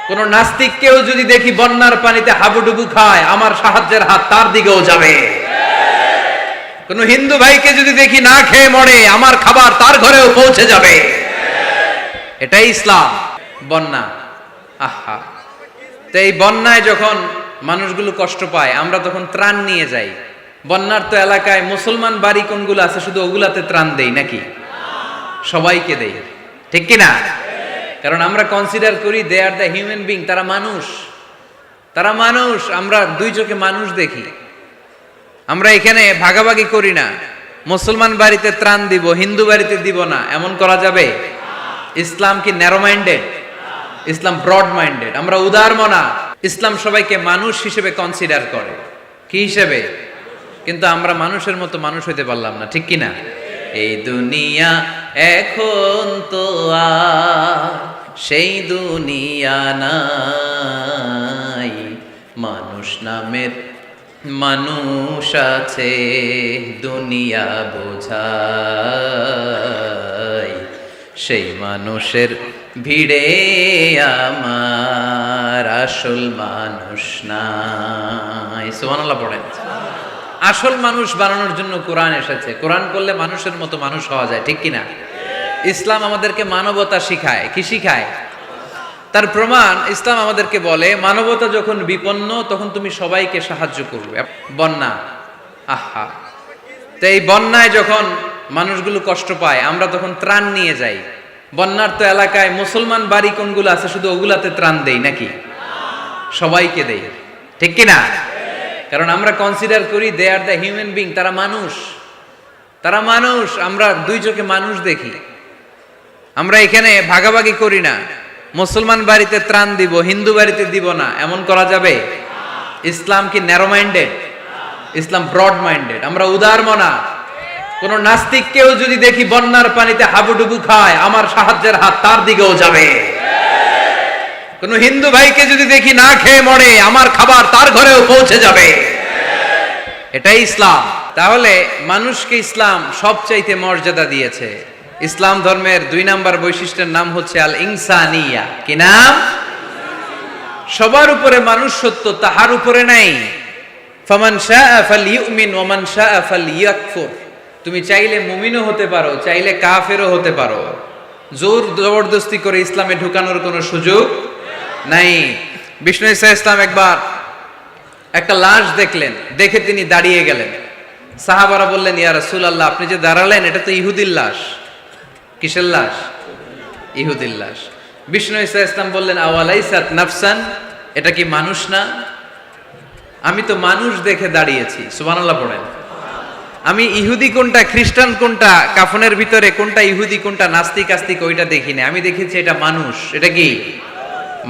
কোন নাস্তিককেও যদি দেখি বন্যার পানিতে হাবুডুবু খায়, আমার সাহায্যের হাত তার দিকেও যাবে। কোন হিন্দু ভাইকে যদি দেখি না খেয়ে মরে, আমার খাবার তার ঘরেও পৌঁছে যাবে। এটাই ইসলাম। বন্যা, আহা, তো এই বন্যায় যখন মানুষগুলো কষ্ট পায়, আমরা তখন ত্রাণ নিয়ে যাই। বন্যার তো এলাকায় মুসলমান বাড়ি কোনগুলো আছে শুধু ওগুলাতে ত্রাণ দেই নাকি? সবাইকে দেই, ঠিক কিনা? কারণ আমরা কনসিডার করি দে আর দ্য হিউম্যান বিং, তারা মানুষ, তারা মানুষ। আমরা দুই চোখে মানুষ দেখি। আমরা এখানে ভাগাভাগি করি না, মুসলমান বাড়িতে ত্রাণ দিব, হিন্দু বাড়িতে দিব না, এমন করা যাবে? ইসলাম কি ন্যারো মাইন্ডেড? ইসলাম ব্রড মাইন্ডেড। আমরা উদারমনা। ইসলাম সবাইকে মানুষ হিসেবে কনসিডার করে। কি হিসেবে? কিন্তু আমরা মানুষের মতো মানুষ হইতে পারলাম না, ঠিক কিনা? এই দুনিয়া এখন তো আর সেই দুনিয়া নাই, মানুষ নামের মানুষ আছে দুনিয়া বোঝাই, সেই মানুষের ভিড়ে আমার আসল মানুষ নাই। সুবহানাল্লাহ পড়েন। আসল মানুষ বানানোর জন্য কোরআন এসেছে। কোরআন করলে মানুষের মতো মানুষ হওয়া যায়, ঠিক কিনা? ইসলাম আমাদেরকে মানবতা শিখায়। কি শিখায়? তার প্রমাণ ইসলাম আমাদেরকে বলে, মানবতা যখন বিপন্ন তখন তুমি সবাইকে সাহায্য করবে। বন্যা, আহা, তো এই বন্যায় যখন মানুষগুলো কষ্ট পায়, আমরা তখন ত্রাণ নিয়ে যাই। বন্যার তো এলাকায় মুসলমান বাড়ি কোনগুলো আছে শুধু ওগুলাতে ত্রাণ দেই নাকি? সবাইকে দেই, ঠিক কিনা? কারণ আমরা কনসিডার করি দে আর দ্য হিউম্যান বিং, তারা মানুষ, তারা মানুষ। আমরা দুই চোখে মানুষ দেখি। আমরা এখানে ভাগাভাগি করি না, মুসলমান বাড়িতে ত্রাণ দিব, হিন্দু বাড়িতে দিব না, এমন করা যাবে? ইসলাম কি ন্যারো মাইন্ডেড? ইসলাম ব্রড মাইন্ডেড। আমরা উদারমনা। কোন নাস্তিককেও যদি দেখি বন্যার পানিতে হাবুডুবু খায়, আমার সাহায্যের হাত তার দিকেও যাবে। কোন হিন্দু ভাইকে যদি দেখি না খেয়ে মরে, আমার খাবার তার ঘরেও পৌঁছে যাবে। এটাই ইসলাম। তাহলে মানুষকে ইসলাম সবচাইতে মর্যাদা দিয়েছে। ইসলাম ধর্মের 2 নাম্বার বৈশিষ্ট্যের নাম হচ্ছে আল ইনসানিয়া। কি নাম? সবার উপরে মানুষ সত্য, তাহার উপরে নাই। ফামান শাআ ফালইউমিন ওয়া মান শাআ ফালইয়াকফুর। তুমি চাইলে মুমিনও হতে পারো, চাইলে কাফেরও হতে পারো। জোর জবরদস্তি করে ইসলামে ঢুকানোর কোনো সুযোগ নাই। বিষ্ণু ঈসা ইসলাম একবার একটা লাশ দেখলেন, দেখে তিনি দাঁড়িয়ে গেলেন। সাহাবারা বললেন, ইয়া রাসূলুল্লাহ, আপনি যে দাঁড়ালেন এটা তো ইহুদির লাশ। কিসের লাশ? ইহুদির লাশ। বিষ্ণু ঈসা ইসলাম বললেন, আওয়ালাইসাত নাফসান, এটা কি মানুষ না? আমি তো মানুষ দেখে দাঁড়িয়েছি। সুবহানাল্লাহ পড়েন। আমি ইহুদি কোনটা, খ্রিস্টান কোনটা, কাফনের ভিতরে কোনটা ইহুদি কোনটা নাস্তিক আস্তিক ওইটা দেখিনি। আমি দেখেছি এটা মানুষ। এটা কি?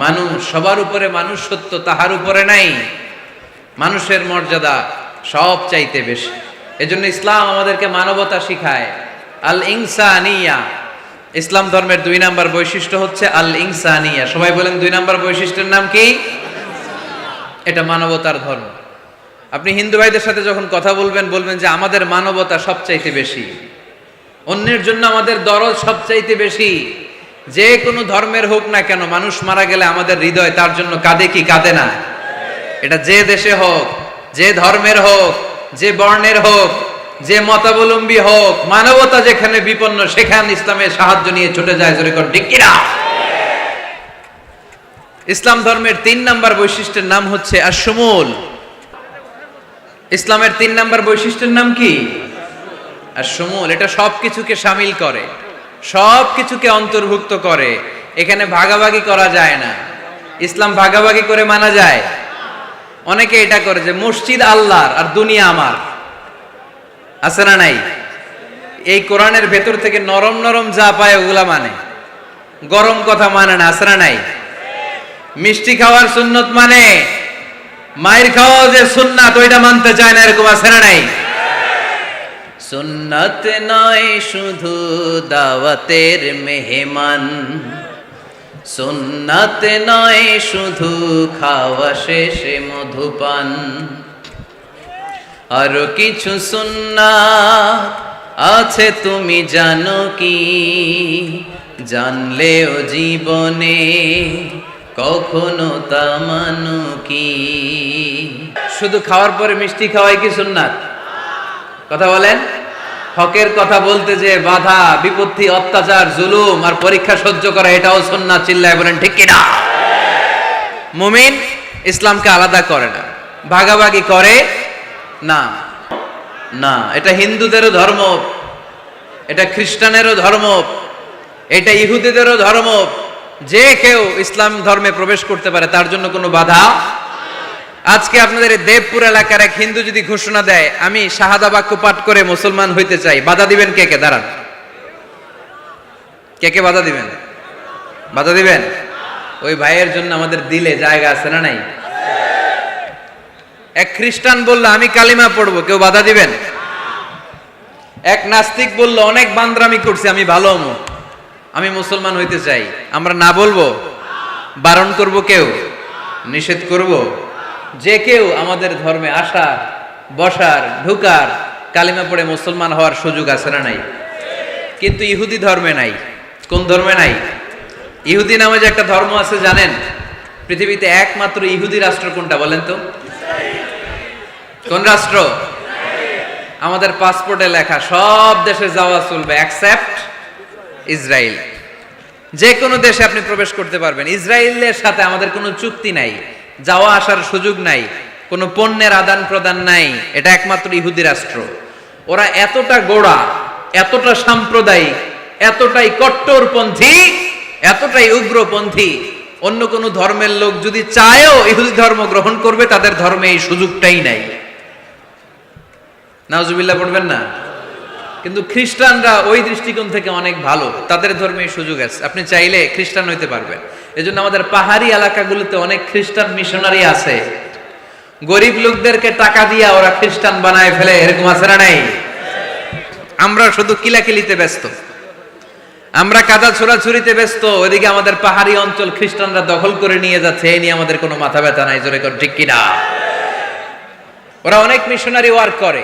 মানুষ। সবার উপরে মানুষ সত্য, তাহার উপরে নাই। মানুষের মর্যাদা সব চাইতে বেশি। এজন্য ইসলাম আমাদেরকে মানবতা শিখায়। আল ইনসানিয়া। ইসলাম ধর্মের 2 নাম্বার বৈশিষ্ট্য হচ্ছে আল ইনসানিয়া। সবাই বলেন 2 নাম্বার বৈশিষ্ট্যের নাম কি? এটা মানবতার ধর্ম। আপনি হিন্দু ভাইদের সাথে যখন কথা বলবেন, বলবেন যে আমাদের মানবতা সবচাইতে বেশি, অন্যের জন্য আমাদের দরদ সবচাইতে বেশি। যে কোনো ধর্মের হোক না কেন, মানুষ মারা গেলে আমাদের হৃদয় তার জন্য কাঁদে কি কাঁদে না? এটা যে দেশে হোক, যে ধর্মের হোক, যে বর্ণের হোক, যে মতাবলম্বী হোক, মানবতা যেখানে বিপন্ন সেখানে ইসলামের সাহায্য নিয়ে ছুটে যায়। জোরে কর ঠিক কিনা? ইসলাম ধর্মের 3 নাম্বার বৈশিষ্ট্যের নাম হচ্ছে আশ-শুমুল। ইসলামের 3 নাম্বার বৈশিষ্ট্যের নাম কি? আশ-শুমুল। এটা সবকিছুকে শামিল করে, সবকিছুকে অন্তর্ভুক্ত করে। এখানে ভাগাভাগি করা যায় না। ইসলাম ভাগাভাগি করে মানা যায়? অনেকে এটা করে যে মসজিদ আল্লাহর আর দুনিয়া আমার। আছে না নাই? এই কোরআনের ভেতর থেকে নরম নরম যা পায় ওগুলা মানে, গরম কথা মানে না। আছে না নাই? মিষ্টি খাওয়ার সুন্নত মানে, মায়ের খাওয়া যে সুন্নাত ওইটা মানতে চায় না, এরকম আছে না নাই? সুন্নাত নয় শুধু দাওয়াতের মেহমান, সুন্নাত নয় শুধু খাওয়া শেষে মধুপান, আরো কিছু সুন্নাত আছে তুমি জানো কি? জানলেও জীবনে কখনো তামান্নু কি। শুধু খাওয়ার পরে মিষ্টি খাওয়াই কি সুন্নাত? কথা বলেন। হকের কথা বলতে যে বাধা বিপত্তি অত্যাচার জুলুম আর পরীক্ষা সহ্য করা এটাও সুন্নাত। চিল্লায় বলেন ঠিক কিনা? মুমিন ইসলামকে আলাদা করে না, ভাগাভাগি করে না। না, এটা হিন্দুদেরও ধর্ম, এটা খ্রিস্টানেরও ধর্ম, এটা ইহুদিদেরও ধর্ম। যে কেউ ইসলাম ধর্মে প্রবেশ করতে পারে, তার জন্য কোনো বাধা। আজকে আপনাদের দেবপুর এলাকার এক হিন্দু যদি ঘোষণা দেয় আমি শাহাদা বাক্য পাঠ করে মুসলমান হইতে চাই, বাধা দিবেন কে কে? দাঁড়ান, কে কে বাধা দিবেন? বাধা দিবেন? ওই ভাইয়ের জন্য আমাদের দিলে জায়গা আছে না নাই? এক খ্রিস্টান বলল আমি কালিমা পড়বো, কেউ বাধা দিবেন? এক নাস্তিক বলল অনেক বান্দরামি করছি, আমি ভালো হবো, আমি মুসলমান হইতে চাই, আমরা না বলবো? বারণ করব কেউ? নিষেধ করব? যে কেউ আমাদের ধর্মে আসার, বসার, ঢুকার, কালিমা পড়ে মুসলমান হওয়ার সুযোগ আছে না নাই? কিন্তু ইহুদি ধর্মে নাই। কোন ধর্মে নাই? ইহুদি নামে যে একটা ধর্ম আছে জানেন? পৃথিবীতে একমাত্র ইহুদি রাষ্ট্র কোনটা বলেন তো? কোন রাষ্ট্র? আমাদের পাসপোর্টে লেখা সব দেশে যাওয়া চলবে এক্সেপ্ট ইসরায়েল। যে কোনো দেশে আপনি প্রবেশ করতে পারবেন। ইসরায়েলের সাথে আমাদের কোনো চুক্তি নাই, যাওয়া আসার সুযোগ নাই, কোনো পণ্যের আদান প্রদান নাই। এটা একমাত্র ইহুদি রাষ্ট্র। ওরা এতটা গোড়া, এতটা সাম্প্রদায়িক, এতটাই কট্টরপন্থী, এতটাই উগ্রপন্থী, অন্য কোনো ধর্মের লোক যদি চায়ও ইহুদি ধর্ম গ্রহণ করবে, তাদের ধর্মে এই সুযোগটাই নাই। নাউজুবিল্লাহ পড়বেন না? কিন্তু খ্রিস্টানরা ওই দৃষ্টিকোণ থেকে অনেক ভালো, তাদের ধর্মে এই সুযোগ আছে, আপনি চাইলে খ্রিস্টান হইতে পারবেন। এজন্য আমাদের পাহাড়ি এলাকাগুলোতে অনেক খ্রিস্টান মিশনারি আছে, গরিব লোকদেরকে টাকা দিয়ে ওরা খ্রিস্টান বানায় ফেলে, এরকম আছে না নাই? আমরা শুধু কিলাকিলিতে ব্যস্ত, আমরা কাদা ছোড়াছুরিতে ব্যস্ত, ওইদিকে আমাদের পাহাড়ি অঞ্চল খ্রিস্টানরা দখল করে নিয়ে যাচ্ছে, এই নিয়ে আমাদের কোনো মাথা ব্যথা নাই। জোরে কর ঠিক কিনা? ওরা অনেক মিশনারি ওয়ার্ক করে,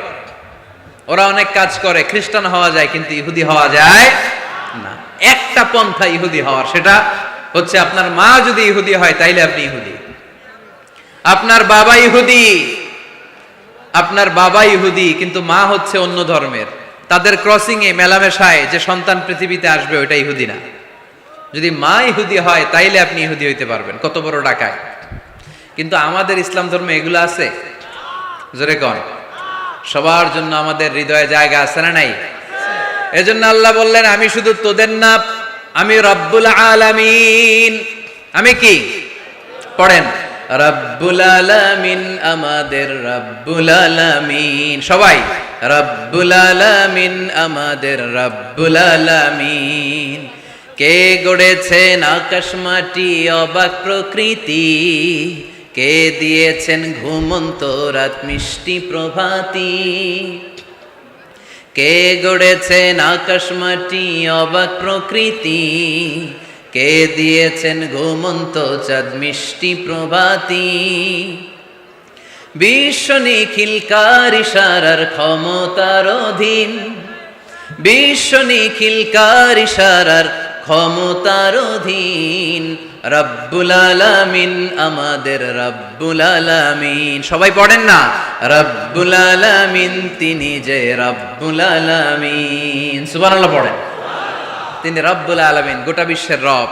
ওরা অনেক কাজ করে, খ্রিস্টান হওয়া যায় কিন্তু ইহুদি হওয়া যায় না। একটা পন্থা ইহুদি হওয়ার, সেটা হচ্ছে আপনার মা যদি ইহুদি হয় তাইলে আপনি ইহুদি, আপনার বাবা ইহুদি, আপনার বাবা ইহুদি কিন্তু মা হচ্ছে অন্য ধর্মের, তাদের ক্রসিং এ মেলামেশায় যে সন্তান পৃথিবীতে আসবে ওইটা ইহুদি না। যদি মা ইহুদি হয় তাইলে আপনি ইহুদি হইতে পারবেন। কত বড় ডাকায়! কিন্তু আমাদের ইসলাম ধর্মে এগুলো আছে? জোরে কন। সবার জন্য আমাদের হৃদয়ে জায়গা আছে না নাই? এজন্য আল্লাহ বললেন আমি শুধু তোদের না, আমি রব্বুল আলামিন। আমি কি? পড়েন, রব্বুল আলামিন, আমাদের রব্বুল আলামিন। সবাই, রব্বুল আলামিন, আমাদের রব্বুল আলামিন। কে গড়েছেন আকাশ মাটি অবাক প্রকৃতি, কে দিয়েছেন ঘুমন্ত রাত মিষ্টি প্রভাতী। কে গড়েছেন আকাশ মাটি অবাক প্রকৃতি, কে দিয়েছেন ঘুমন্ত চাঁদ মিষ্টি প্রভাতী। বিশ্ব নিখিলকার ইশারার ক্ষমতার অধীন, বিশ্ব নিখিলকার ইশারার ক্ষমতার অধীন, রব্বুল আলামিন, আমাদের রব্বুল আলামিন। সবাই পড়েন না, রব্বুল আলামিন, তিনি যে রব্বুল আলামিন। সুবহানাল্লাহ পড়েন। তিনি রব্বুল আলামিন, গোটা বিশ্বের রব।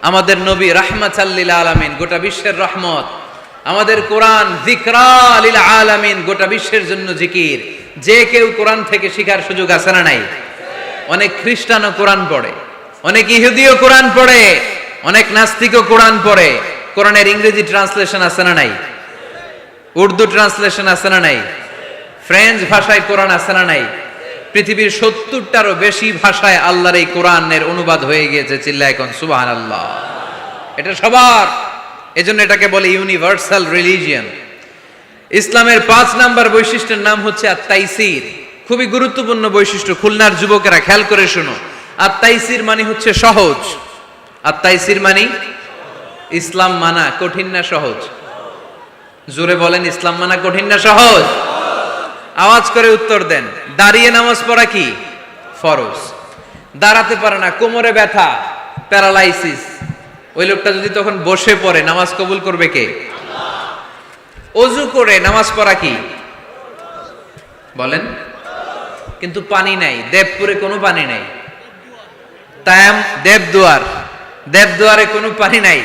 আমাদের নবী রাহমাতাল লিল আলামিন, গোটা বিশ্বের রহমত। আমাদের কোরআন যিকরা লিল আলামিন, গোটা বিশ্বের জন্য জিকির। যে কেউ কোরআন থেকে শিখার সুযোগ আছে না নাই? অনেক খ্রিস্টানও কোরআন পড়ে, অনেক ইহুদিও কোরআন পড়ে, অনেক নাস্তিকও কোরআন পড়ে। কোরআনের ইংরেজি ট্রান্সলেশন আছে না নাই? উর্দু ট্রান্সলেশন আছে না নাই? ফ্রেঞ্চ ভাষায় কোরআন আছে না নাই? পৃথিবীর 70টারও বেশি ভাষায় আল্লাহর এই কোরআনের অনুবাদ হয়ে গিয়েছে। চিল্লায় এখন সুবহানাল্লাহ। এটা সবার, এজন্য এটাকে বলে ইউনিভার্সাল রিলিজিয়ন। ইসলামের 5 নাম্বার বৈশিষ্ট্যের নাম হচ্ছে আত-তাইসির। খুবই গুরুত্বপূর্ণ বৈশিষ্ট্য, খুলনার যুবকেরা খেয়াল করে শোনো। আত-তাইসির মানে হচ্ছে সহজ। আত-তাইসির মানে ইসলাম মানা কঠিন না সহজ? জোরে বলেন, ইসলাম মানা কঠিন না সহজ? আওয়াজ করে উত্তর দেন। দাঁড়িয়ে নামাজ পড়া কি ফরজ? দাঁড়াতে পারে না, কোমরে ব্যথা, প্যারালাইসিস, ওই লোকটা যদি তখন বসে পড়ে নামাজ কবুল করবে কে? অজু করে নামাজ পড়া কি বলেন? কিন্তু পানি নাই, দেবপুরে কোনো পানি নাই। তায়াম দেবদুয়ারে কোনো পানি নাই।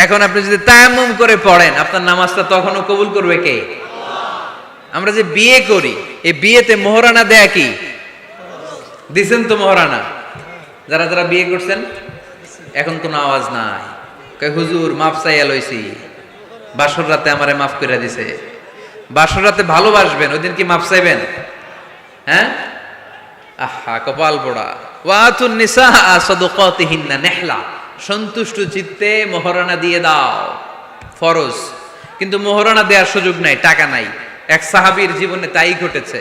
এখন আপনি যদি তায়াম্মুম করে পড়েন আপনার নামাজটা তখনও কবুল করবে কে? আমরা যে বিয়ে করি, এই বিয়েতে মোহরানা দেয়া কি? দিছেন তো মোহরানা? যারা যারা বিয়ে করছেন এখন কোনো আওয়াজ নাই। কয় হুজুর মাফ চাইয়া লইছি, বাসর রাতে আমারে মাফ করে দিছে। বাসর রাতে ভালোবাসবেন, ওই দিন কি মাফ চাইবেন? হ্যাঁ, আহা কপাল পোড়া। ওয়াতুন নিসা সাদকাতিহিন্না নিহলা, সন্তুষ্ট চিত্তে মোহরানা দিয়ে দাও, ফরজ। কিন্তু মোহরানা দেওয়ার সুযোগ নাই, টাকা নাই। এক সাহাবীর জীবনে তাই ঘটেছে।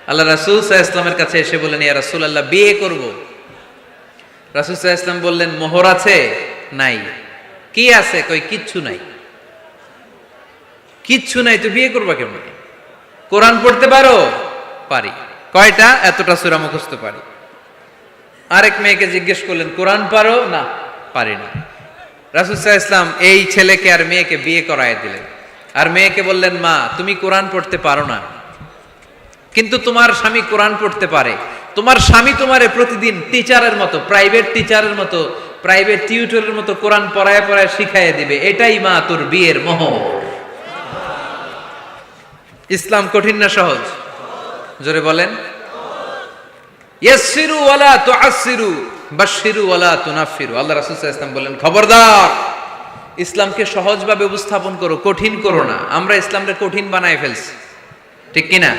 আল্লাহ রাসূল সাল্লাল্লাহু আলাইহি ওয়াসাল্লামের কাছে এসে বললেন, ইয়া রাসূলুল্লাহ বিয়ে করব। রাসূল সাল্লাল্লাহু আলাইহি ওয়াসাল্লাম বললেন, মোহর আছে? নাই। কি আছে? কই কিচ্ছু নাই। কিচ্ছু নাই তো বিয়ে করবা কেমন? কোরআন পড়তে পারো? পারি। কয়টা? এতটা সূরা মুখস্থ পারি। আরেক মেয়েকে জিজ্ঞেস করলেন, কোরআন পারো? না, পারি না। রাসূল সাল্লাল্লাহু আলাইহি ওয়াসাল্লাম এই ছেলেকে আর মেয়েকে বিয়ে করায় দিলেন। আর মেয়েকে বললেন, মা তুমি কোরআন পড়তে পারো না, কিন্তু তোমার স্বামী কোরআন পড়তে পারে। তোমার স্বামী তোমারে প্রতিদিন টিচারের মতো, প্রাইভেট টিচারের মতো, প্রাইভেট টিউটরের মতো কোরআন পড়ায় পড়ায় শিখাইয়ে দিবে। এটাই মা তোর বিয়ের মোহর। ইসলাম কঠিন না সহজ? জোরে বলেন। ইয়াসসিরু ওয়ালা তুআসসিরু বাশশিরু ওয়ালা তুনাফফিরু। আল্লাহ রাসূল সাল্লাল্লাহু আলাইহি ওয়াসাল্লাম বলেন, খবরদার ইসলামকে সহজভাবে উপস্থাপন করো, কঠিন করো না। আমরা ইসলামকে কঠিন বানায় ফেলছি, ঠিক কি না?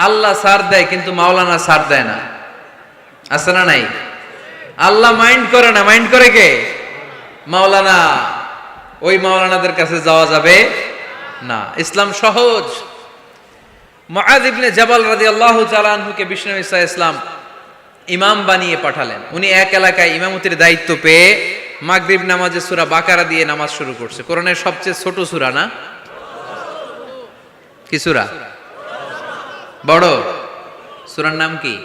আল্লাহ ছাড় দেয় কিন্তু মাওলানা ছাড় দেয় না, আছে না নাই? আল্লাহ মাইন্ড করে না, মাইন্ড করে কে? মাওলানা। ওই মাওলানাদের কাছে যাওয়া যাবে না। ইসলাম সহজ। মুআয ইবনে জাবাল রাদিয়াল্লাহু তাআলা আনহুকে বিশ্বনবী সাল্লাল্লাহু আলাইহি ওয়াসাল্লাম ইমাম বানিয়ে পাঠালেন। উনি এক এলাকায় ইমামতির দায়িত্ব পেয়ে মাগরিব নামাজে সূরা বাকারা দিয়ে নামাজ শুরু করছে। কোরআনের সবচেয়ে ছোট সূরা না? কি সূরা? বড় সূরার নাম কি?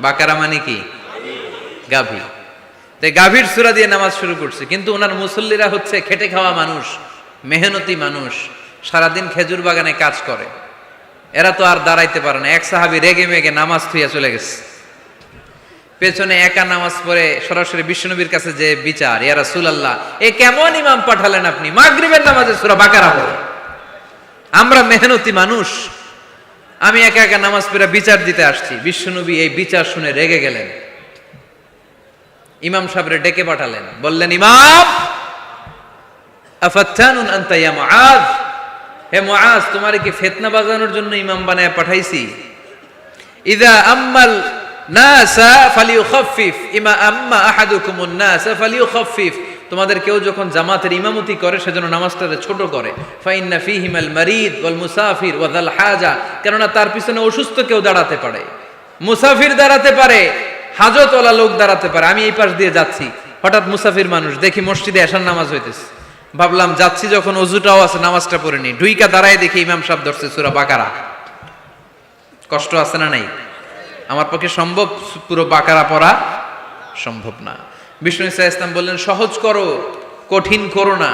বাকারা মানে কি? গাভী। তাই গাভীর সূরা দিয়ে নামাজ শুরু করছে। কিন্তু ওনার মুসল্লিরা হচ্ছে খেটে খাওয়া মানুষ, মেহনতি মানুষ, সারাদিন খেজুর বাগানে কাজ করে। এরা তো আর দাঁড়াইতে পারে না। এক সাহাবী রেগে মেগে নামাজ থুইয়া চলে গেছে। পেছনে একা নামাজ পড়ে সরাসরি বিশ্বনবীর কাছে যে বিচার, ইয়া রাসূলুল্লাহ এ কেমন ইমাম পাঠালেন আপনি, মাগরিবের নামাজে সূরা বাকারা পড়ে। আমরা মেহনতি মানুষ, আমি একা একা নামাজ পড়ে বিচার দিতে আসছি। বিশ্বনবী এই বিচার শুনে রেগে গেলেন। ইমাম সাহেবরে ডেকে পাঠালেন, বললেন, ইমাম আফাত্তানুন আনতা ইয়া মুআয, হে মুআয তোমারে কি ফিতনা বাজানোর জন্য ইমাম বানায় পাঠাইছি? ইযা আম্মাল নাসা ফালিউখাফফিফ ইমা আম্মা আহাদুকুমুন নাসা ফালিউখাফফিফ। তোমাদের কেউ যখন জামাতের ইমামতি করে সেজন্য নামাজটাকে ছোট করে। ফাইন্না ফীহিমাল মারিদ ওয়াল মুসাফির ওয়া যাল হাজা, কেননা তার পিছনে অসুস্থ কেউ দাঁড়াতে পারে, মুসাফির দাঁড়াতে পারে, হাজতওয়ালা লোক দাঁড়াতে পারে। আমি এই পাশ দিয়ে যাচ্ছি, হঠাৎ মুসাফির মানুষ দেখি মসজিদে এশার নামাজ হইতেছে। ভাবলাম যাচ্ছি যখন অজুটাও আছে নামাজটা পড়ে নি, ঢুইকা দাঁড়ায় দেখি ইমাম সাহেব ধরছে সূরা বাকারা। কষ্ট আছে না নাই? আমার পক্ষে সম্ভব পুরো বাকারা পড়া সম্ভব না। বিষ্ণু ঈসা ইসলাম বললেন, সহজ করো, কঠিন করো না।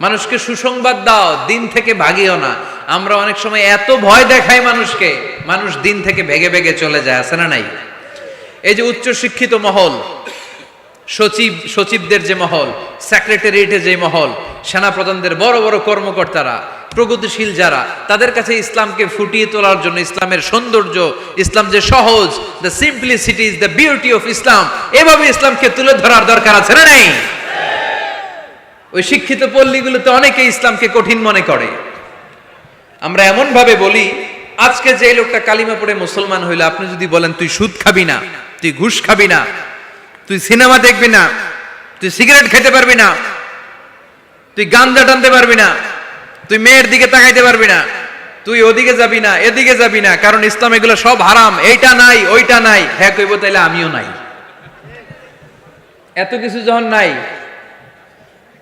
মানুষকে সুসংবাদ দাও, দিন থেকে ভাগিও না। আমরা অনেক সময় এত ভয় দেখাই মানুষকে, মানুষ দিন থেকে ভেগে ভেগে চলে যায়, আছে না নাই? এই যে উচ্চ শিক্ষিত মহল, সচিবদের যে মহল, সেক্রেটারিয়েটে যে মহল, সেনাপ্রধানদের বড় বড় কর্মকর্তারা, প্রগতিশীল যারা, তাদের কাছে ইসলামকে ফুটিয়ে তোলার জন্য, ইসলামের সৌন্দর্য, ইসলাম যে সহজ, the simplicity is the beauty of Islam, এভাবে ইসলামকে তুলে ধরার দরকার আছে না নাই? ওই শিক্ষিত পল্লীগুলোতে অনেকে ইসলামকে কঠিন মনে করে। আমরা এমন ভাবে বলি, আজকে যে লোকটা কালিমা পড়ে মুসলমান হইলো, আপনি যদি বলেন তুই সুদ খাবি না, তুই ঘুষ খাবি না, তুই সিনেমা দেখবি না, তুই সিগারেট খেতে পারবি না, তুই গাঞ্জা টানতে পারবি না, তুই মেয়ের দিকে তাকাইতে পারবি না, তুই ওদিকে যাবি না, এদিকে যাবি না, কারণ ইসলাম এগুলো সব হারাম, এইটা নাই ওইটা নাই। হ্যাঁ কইব, তাইলে আমিও নাই। এত কিছু যখন নাই,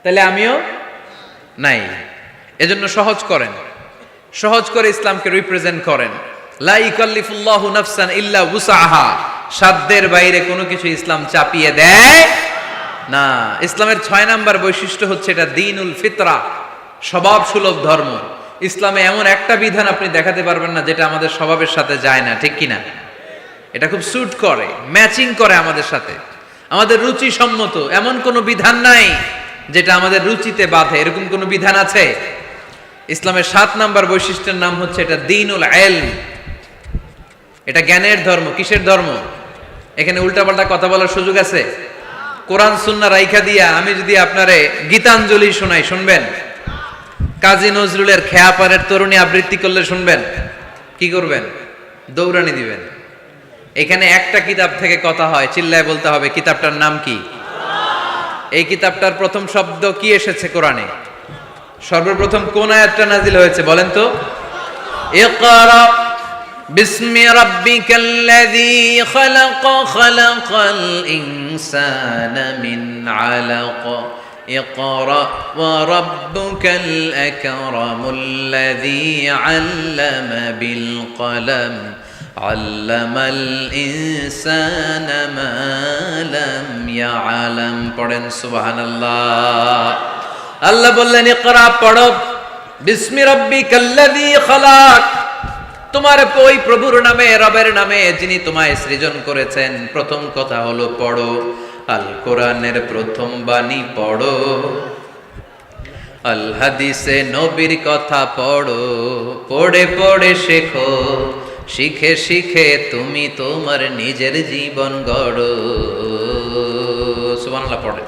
তাহলে আমিও নাই। এজন্য সহজ করেন, সহজ করে ইসলামকে রিপ্রেজেন্ট করেন। লা ইকাল্লিফুল্লাহু নাফসান ইল্লা উসআহা, সাধ্যের বাইরে কোনো কিছু ইসলাম চাপিয়ে দেয় না, ইসলামের 6 নাম্বার বৈশিষ্ট্য হচ্ছে এটা দ্বীনুল ফিতরা, স্বভাব সুলভ ধর্ম। ইসলামে এমন একটা বিধান আপনি দেখাতে পারবেন না যেটা আমাদের স্বভাবের সাথে যায় না, ঠিক কিনা? এটা খুব স্যুট করে, ম্যাচিং করে আমাদের সাথে, আমাদের রুচি সম্মত। এমন কোনো বিধান নাই যেটা আমাদের রুচিতে বাধে, এরকম কোনো বিধান আছে? ইসলামের 7 নাম্বার বৈশিষ্ট্যের নাম হচ্ছে এটা দ্বীনুল ইলম, এটা জ্ঞানের ধর্ম। কিসের ধর্ম? এখানে উল্টাপাল্টা কথা বলার সুযোগ আছে? কোরআন সুন্নাহ রাইখা দিয়া আমি যদি আপনারে গীতাঞ্জলি শোনাই, শুনবেন? কাজী নজরুলের খেয়াপাড়ের তরুণী আবৃত্তি করলে শুনবেন? কি করবেন? দৌড়ানি দিবেন। এখানে একটা কিতাব থেকে কথা হয়, চিল্লায় বলতে হবে কিতাবটার নাম কি? এই কিতাবটার প্রথম শব্দ কি এসেছে কোরআনে? সর্বপ্রথম কোন আয়াতটা নাজিল হয়েছে বলেন তো? ইকরা বিসমি রাব্বিকাল্লাযী খালাক, খালাকাল ইনসানা মিন আলাক, ইকরা ওয়া রাব্বুকাল আকরামুল্লাযী আল্লামা বিল কলম, আল্লামাল ইনসানা মা লাম ইয়ালাম। পড়েন সুবহানাল্লাহ। আল্লাহ বললেন ইকরা, পড়ো, বিসমি রাব্বিকাল্লাযী খালাক, তোমার ওই প্রভুর নামে, রবের নামে যিনি তোমায় সৃজন করেছেন। প্রথম কথা হলো পড়ো, আল কোরআনের প্রথম বাণী পড়ো, আল হাদিসে নবীর কথা পড়ো, পড়ে পড়ে শেখো, শিখে শিখে তুমি তোমার নিজের জীবন গড়ো। সুবহানাল্লাহ পড়ে।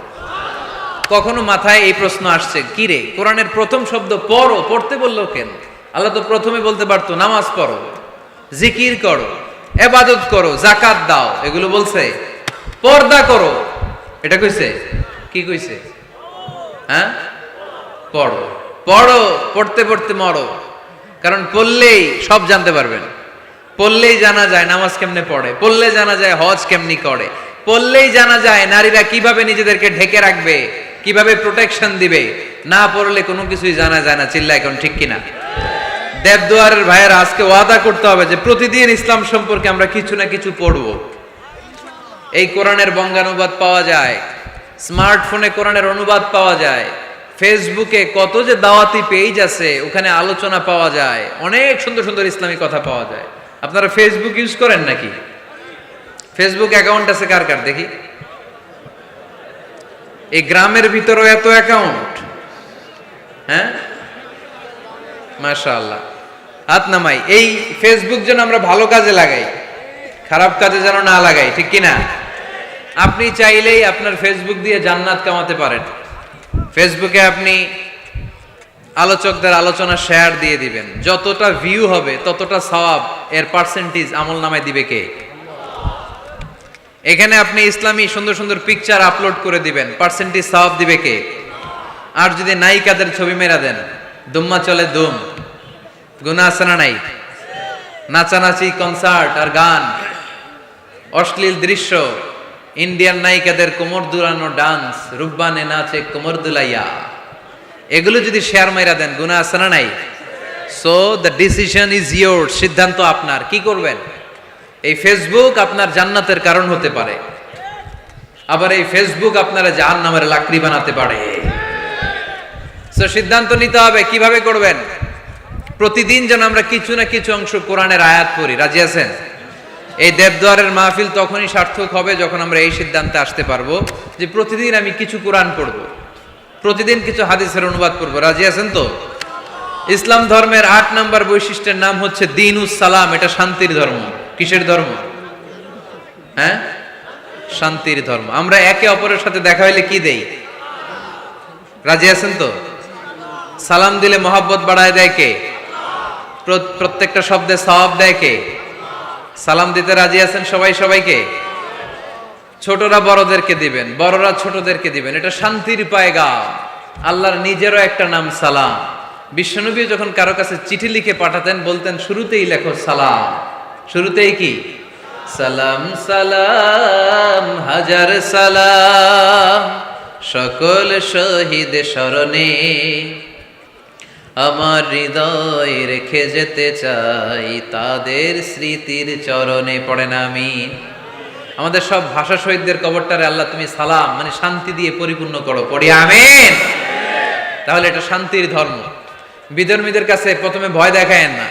কখনো মাথায় এই প্রশ্ন আসছে, কি রে কোরআনের প্রথম শব্দ পড়ো, পড়তে বললো কেন? আল্লাহ তো প্রথমে বলতে পারতো নামাজ পড়ো, জিকির করো, ইবাদত করো, যাকাত দাও, এগুলো বলছে? পর্দা করো, এটা কইছে? কি কইছে? হ্যাঁ, পড়ো। পড়ো, পড়তে পড়তে মরো, কারণ পড়লেই সব জানতে পারবেন। পড়লেই জানা যায় নামাজ কেমনে পড়ে, পড়লে জানা যায় হজ কেমনি করে, পড়লেই জানা যায় নারীরা কিভাবে নিজেদেরকে ঢেকে রাখবে, কিভাবে প্রোটেকশন দিবে। না পড়লে কোনো কিছুই জানা যায় না। চিল্লা এখন ঠিক কিনা? দেবদুয়ারের ভাইয়েরা আজকে ওয়াদা করতে হবে যে প্রতিদিন ইসলাম সম্পর্কে আমরা কিছু না কিছু পড়ব। এই কোরআনের বঙ্গানুবাদ পাওয়া যায়, স্মার্টফোনে কোরআনের অনুবাদ পাওয়া যায়, ফেসবুকে কত যে দাওয়াতি পেজ আছে, ওখানে আলোচনা পাওয়া যায়, অনেক সুন্দর সুন্দর ইসলামী কথা পাওয়া যায়। আপনারা ফেসবুক ইউজ করেন নাকি? ফেসবুক অ্যাকাউন্ট আছে কার কার দেখি? এই গ্রামের ভিতরেও এত অ্যাকাউন্ট? হ্যাঁ, মাশাআল্লাহ, হাত নামাই। এই ফেসবুক যেন আমরা ভালো কাজে লাগাই, খারাপ কাজে যেন না লাগাই, ঠিক কিনা? আপনি চাইলেই আপনার ফেসবুক দিয়ে জান্নাত কামাতে পারেন। ফেসবুকে আপনি আলোচকদের আলোচনা শেয়ার দিয়ে দিবেন, যতটা ভিউ হবে ততটা সওয়াব, এর পার্সেন্টেজ আমল নামায় দিবে কে? এখানে আপনি ইসলামী সুন্দর সুন্দর পিকচার আপলোড করে দিবেন, পার্সেন্টেজ সওয়াব দিবে কে? আর যদি নায়িকাদের ছবি মেরা দেন, দুম্মা চলে দুম, গুনাহ আছে না নাই? নাচানাচি, কনসার্ট আর গান, অশ্লীল দৃশ্য, ইন্ডিয়ান নায়িকাদের কোমর দুলানো ডান্স, রুব্বানে নাচে কোমর দুলাইয়া, এগুলো যদি শেয়ার মাইরা দেন, গুনাহ আছে না নাই? So the decision is your, সিদ্ধান্ত আপনার। কি করবেন? এই ফেসবুক আপনার জান্নাতের কারণ হতে পারে, আবার এই ফেসবুক আপনারা জাহান্নামের লাকড়ি বানাতে পারে। সো সিদ্ধান্ত নিতে হবে কিভাবে করবেন। প্রতিদিন যেন আমরা কিছু না কিছু অংশ কোরআনের আয়াত পড়ি। রাজি আছেন? এই দেবদুয়ারের মাহফিল তখনই সার্থক হবে যখন আমরা এই সিদ্ধান্তে আসতে পারবো যে প্রতিদিন আমি কিছু কোরআন পড়ব, প্রতিদিন কিছু হাদিসের অনুবাদ করব। রাজি আছেন তো? ইসলাম ধর্মের 8 নাম্বার বৈশিষ্ট্যের নাম হচ্ছে দ্বীনুস সালাম। এটা শান্তির ধর্ম। কিসের ধর্ম? হ্যাঁ, শান্তির ধর্ম। আমরা একে অপরের সাথে দেখা হইলে কি দেই? রাজি আছেন তো? সালাম দিলে মহব্বত বাড়ায় দেয় কে? প্রত্যেকটা শব্দে সওয়াব দেয় কে? সালাম দিতে রাজি আছেন সবাই সবাইকে? ছোটরা বড়দেরকে দিবেন, বড়রা ছোটদেরকে দিবেন। এটা শান্তির পায়গাম। আল্লাহর নিজেরও একটা নাম সালাম। বিশ্বনবী যখন কারো কাছে চিঠি লিখে পাঠাতেন বলতেন শুরুতেই লেখো সালাম। শুরুতেই কি? সালাম সালাম হাজার সালাম সকল শহীদ স্মরণে, আমার হৃদয় রেখে যেতে চাই তাদের স্মৃতির চরণে। পড়েন আমিন। আমাদের সব ভাষা শহীদদের কবরটারে আল্লাহ তুমি সালাম মানে শান্তি দিয়ে পরিপূর্ণ করো, পড়ি আমিন। তাহলে এটা শান্তির ধর্ম। বিধর্মীদের কাছে প্রথমে ভয় দেখায়েন না,